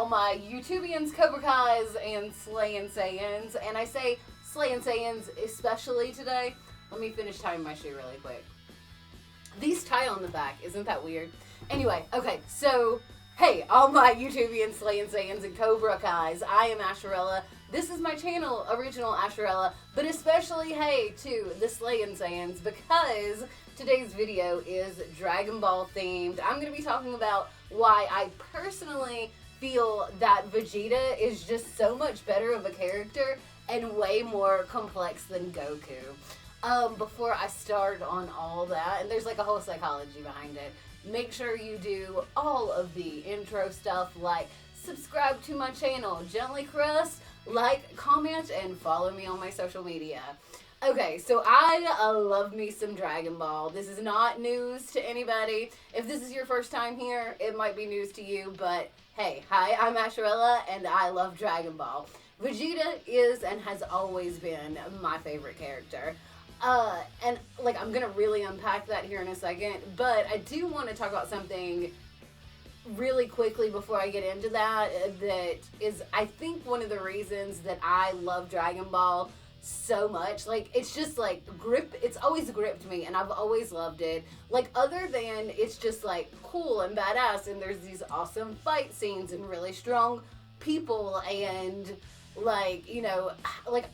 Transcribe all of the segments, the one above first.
all my YouTubians, Cobra Kais, and Slayin Saiyans. And I say Slayin Saiyans especially today. Let me finish tying my shoe really quick. These tie on the back, isn't that weird? Anyway, okay, so, hey, all my YouTubians, Slayin Saiyans, and Cobra Kais, I am Asherella. This is my channel, Original Asherella, but especially, hey, to the Slayin Saiyans, because today's video is Dragon Ball themed. I'm going to be talking about why I personally feel that Vegeta is just so much better of a character and way more complex than Goku. Before I start on all that, and there's like a whole psychology behind it, make sure you do all of the intro stuff like subscribe to my channel, Gently Crust, like, comment, and follow me on my social media. Okay, so I love me some Dragon Ball. This is not news to anybody. If this is your first time here, it might be news to you, but hey, hi, I'm Asherella, and I love Dragon Ball. Vegeta is and has always been my favorite character. And like, I'm gonna really unpack that here in a second, but I do want to talk about something really quickly before I get into that is, I think, one of the reasons that I love Dragon Ball so much. Like, it's just like it's always gripped me, and I've always loved it. Like, other than it's just like cool and badass, and there's these awesome fight scenes and really strong people, and like, you know, like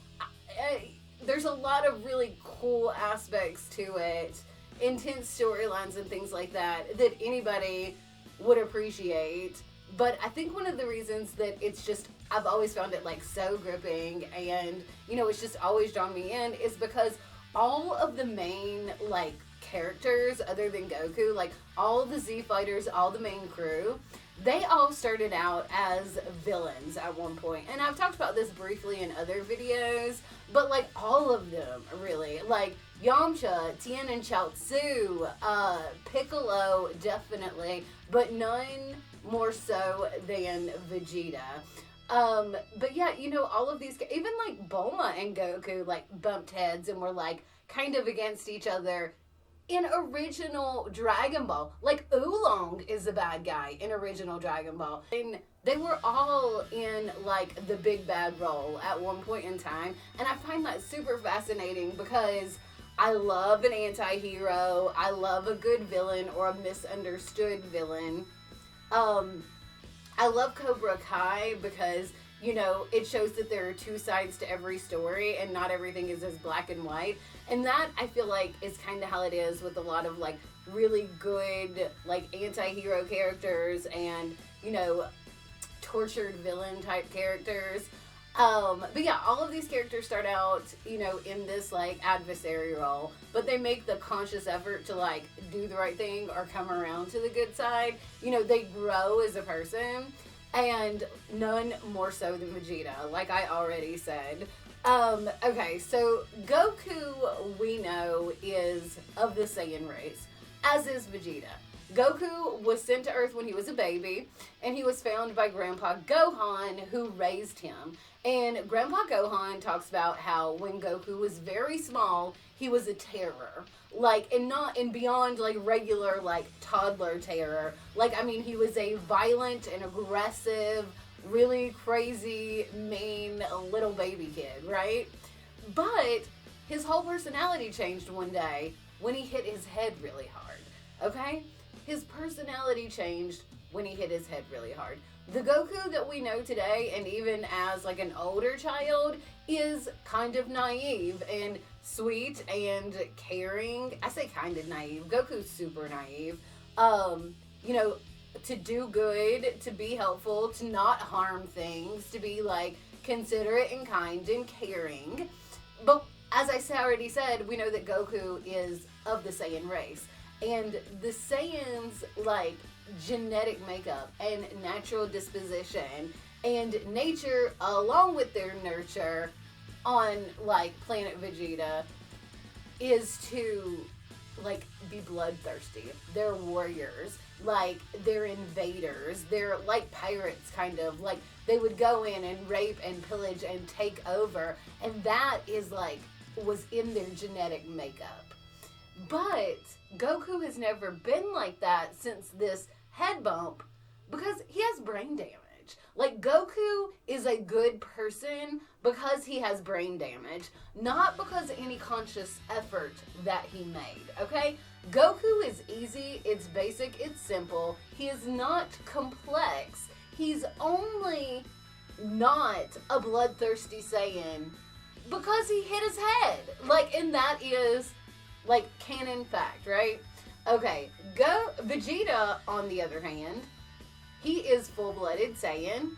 there's a lot of really cool aspects to it, intense storylines and things like that anybody would appreciate. But I think one of the reasons that it's just, I've always found it like so gripping, and you know, it's just always drawn me in, is because all of the main like characters other than Goku, like all the Z fighters, all the main crew, they all started out as villains at one point. And I've talked about this briefly in other videos, but like all of them really, like Yamcha, Tien and Chaozu, Piccolo definitely, but none more so than Vegeta. But yeah, you know, all of these, even like Bulma and Goku like bumped heads and were like kind of against each other in original Dragon Ball. Like, Oolong is the bad guy in original Dragon Ball. And they were all in like the big bad role at one point in time. And I find that super fascinating because I love an anti-hero. I love a good villain or a misunderstood villain. I love Cobra Kai because, you know, it shows that there are two sides to every story and not everything is as black and white. And that, I feel like, is kind of how it is with a lot of like really good like anti-hero characters and, you know, tortured villain type characters. But yeah, all of these characters start out, you know, in this like adversary role, but they make the conscious effort to like do the right thing or come around to the good side. You know, they grow as a person, and none more so than Vegeta, like I already said. Okay, so Goku, we know, is of the Saiyan race, as is Vegeta. Goku was sent to Earth when he was a baby, and he was found by Grandpa Gohan, who raised him. And Grandpa Gohan talks about how when Goku was very small, he was a terror. Like, and beyond like regular like toddler terror. Like, I mean, he was a violent and aggressive, really crazy, mean little baby kid, right? But his whole personality changed one day when he hit his head really hard, okay? His personality changed when he hit his head really hard. The Goku that we know today, and even as like an older child, is kind of naive and sweet and caring. I say kind of naive. Goku's super naive. You know, to do good, to be helpful, to not harm things, to be like considerate and kind and caring. But as I already said, we know that Goku is of the Saiyan race. And the Saiyans, like, genetic makeup and natural disposition and nature, along with their nurture on, like, planet Vegeta, is to, like, be bloodthirsty. They're warriors. Like, they're invaders. They're like pirates, kind of. Like, they would go in and rape and pillage and take over. And that is, like, was in their genetic makeup. But Goku has never been like that since this head bump, because he has brain damage. damage. Like, Goku is a good person because he has brain damage, not because of any conscious effort that he made, okay? Goku is easy, it's basic, it's simple. He is not complex. He's only not a bloodthirsty Saiyan because he hit his head. Like, and that is, like, canon fact, right? Okay, Vegeta, on the other hand, he is full-blooded Saiyan.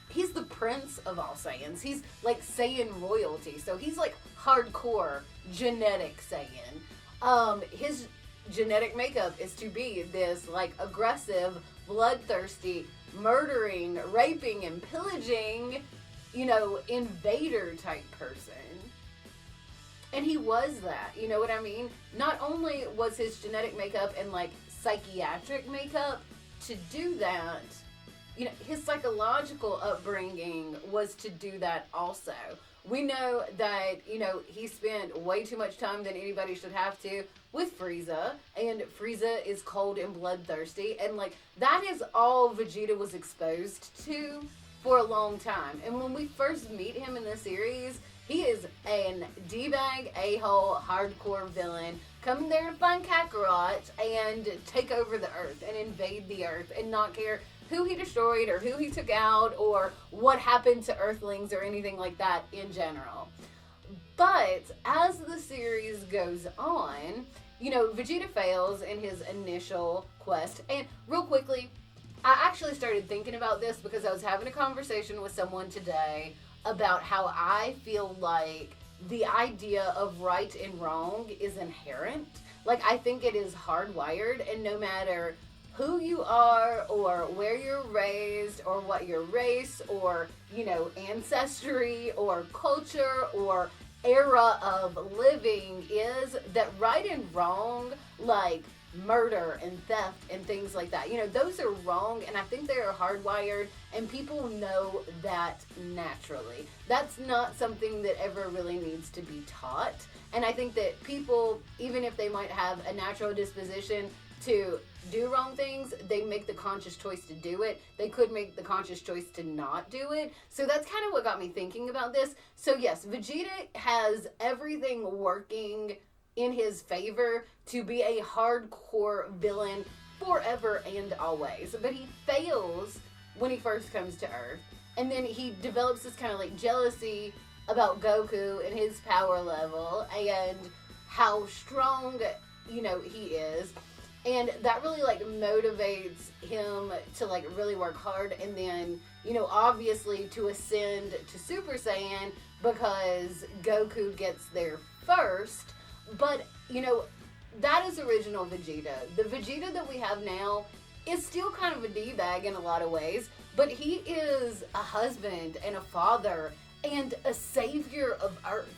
He's the prince of all Saiyans. He's like Saiyan royalty. So he's like hardcore genetic Saiyan. His genetic makeup is to be this like aggressive, bloodthirsty, murdering, raping, and pillaging, invader type person. And he was that, you know what I mean? Not only was his genetic makeup and like psychiatric makeup to do that, his psychological upbringing was to do that also. We know that, he spent way too much time than anybody should have to with Frieza, and Frieza is cold and bloodthirsty, and like that is all Vegeta was exposed to for a long time. And when we first meet him in the series, he is an D-bag, a-hole, hardcore villain, coming there to find Kakarot and take over the Earth and invade the Earth and not care who he destroyed or who he took out or what happened to Earthlings or anything like that in general. But as the series goes on, Vegeta fails in his initial quest. And real quickly, I actually started thinking about this because I was having a conversation with someone today about how I feel like the idea of right and wrong is inherent. Like, I think it is hardwired, and no matter who you are or where you're raised or what your race or, ancestry or culture or era of living is, that right and wrong, like murder and theft and things like that, those are wrong, and I think they are hardwired, and people know that naturally. That's not something that ever really needs to be taught, and I think that people, even if they might have a natural disposition to do wrong things, they make the conscious choice to do it. They could make the conscious choice to not do it. So that's kind of what got me thinking about this. So yes, Vegeta has everything working in his favor to be a hardcore villain forever and always. But he fails when he first comes to Earth. And then he develops this kind of like jealousy about Goku and his power level and how strong, he is. And that really like motivates him to like really work hard, and then, obviously to ascend to Super Saiyan because Goku gets there first. But, that is original Vegeta. The Vegeta that we have now is still kind of a D-bag in a lot of ways, but he is a husband and a father and a savior of Earth,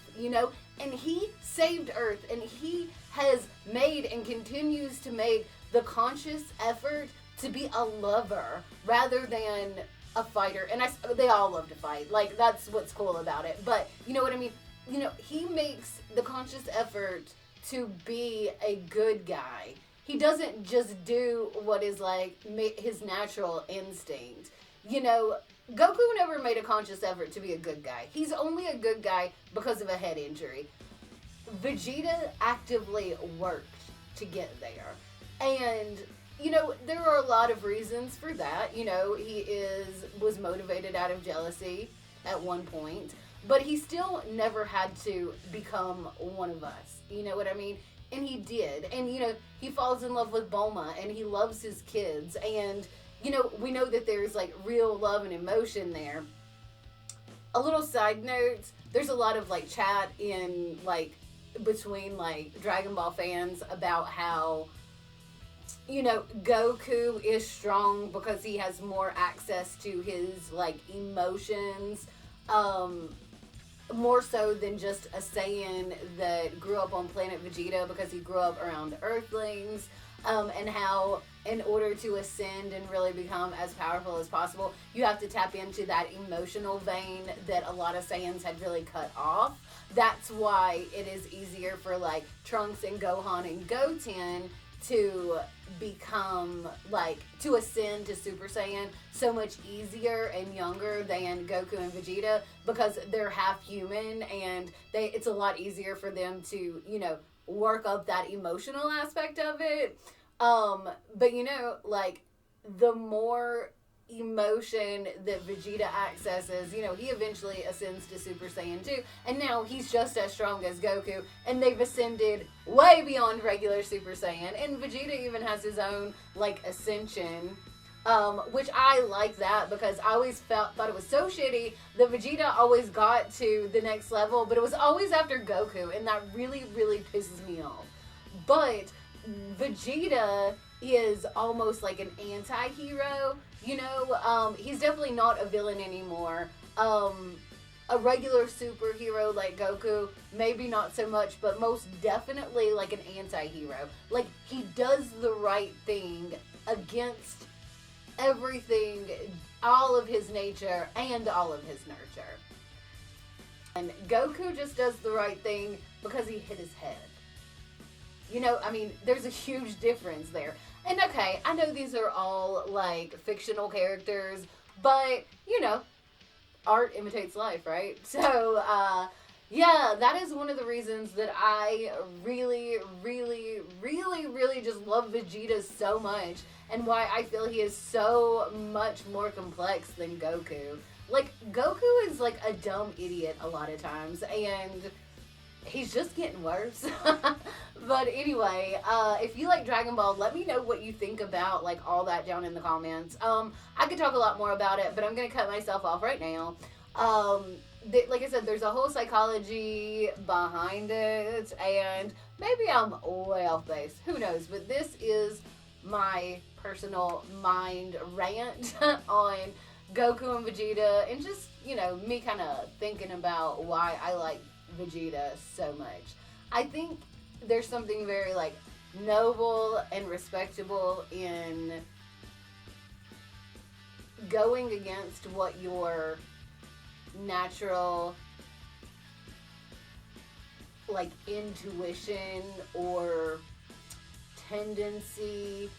and he saved Earth, and he has made and continues to make the conscious effort to be a lover rather than a fighter. And they all love to fight. Like, that's what's cool about it. But, you know what I mean? He makes the conscious effort to be a good guy. He doesn't just do what is like his natural instinct. Goku never made a conscious effort to be a good guy. He's only a good guy because of a head injury. Vegeta actively worked to get there. And, there are a lot of reasons for that. He was motivated out of jealousy at one point, but he still never had to become one of us. You know what I mean? And he did. And, he falls in love with Bulma, and he loves his kids. And, we know that there's, like, real love and emotion there. A little side note, there's a lot of, like, chat in, like, between, like, Dragon Ball fans about how, Goku is strong because he has more access to his, like, emotions, more so than just a Saiyan that grew up on planet Vegeta because he grew up around Earthlings, and how in order to ascend and really become as powerful as possible, you have to tap into that emotional vein that a lot of Saiyans had really cut off. That's why it is easier for like Trunks and Gohan and Goten to become, like, to ascend to Super Saiyan so much easier and younger than Goku and Vegeta, because they're half human, and it's a lot easier for them to, you know, work up that emotional aspect of it. But, you know, like, the more emotion that Vegeta accesses, you know, he eventually ascends to Super Saiyan 2, and now he's just as strong as Goku, and they've ascended way beyond regular Super Saiyan, and Vegeta even has his own, like, ascension, which I like that, because I always thought it was so shitty that Vegeta always got to the next level, but it was always after Goku, and that really, really pisses me off. But Vegeta is almost like an anti-hero, you know. He's definitely not a villain anymore. A regular superhero like Goku, maybe not so much, but most definitely like an anti-hero. Like, he does the right thing against everything, all of his nature and all of his nurture. And Goku just does the right thing because he hit his head. You know, I mean, there's a huge difference there. And okay, I know these are all, like, fictional characters, but, you know, art imitates life, right? So, yeah, that is one of the reasons that I really, really, really, really just love Vegeta so much, and why I feel he is so much more complex than Goku. Like, Goku is, like, a dumb idiot a lot of times, and he's just getting worse. But anyway, if you like Dragon Ball, let me know what you think about, like, all that down in the comments. I could talk a lot more about it, but I'm going to cut myself off right now. Like I said, there's a whole psychology behind it, and maybe I'm way off base. Who knows? But this is my personal mind rant on Goku and Vegeta, and just, you know, me kind of thinking about why I like Vegeta so much. I think there's something very, like, noble and respectable in going against what your natural, like, intuition or tendency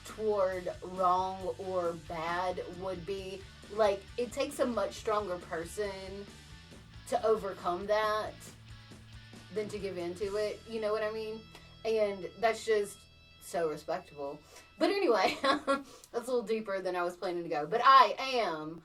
toward wrong or bad would be. Like, it takes a much stronger person to overcome that than to give into it, you know what I mean? And that's just so respectable. But anyway, that's a little deeper than I was planning to go. But I am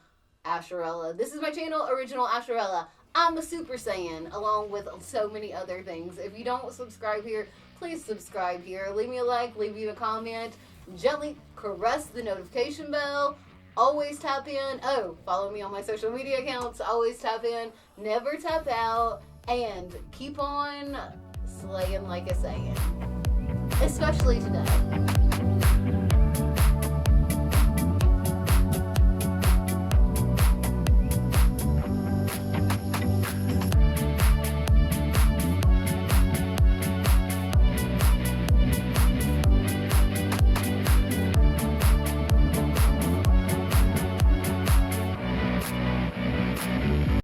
Asherella. This is my channel, Original Asherella. I'm a Super Saiyan, along with so many other things. If you don't subscribe here, please subscribe here. Leave me a like, leave me a comment. Gently caress the notification bell. Always tap in. Oh, follow me on my social media accounts. Always tap in. Never tap out. And keep on slaying like a Saiyan. Especially today.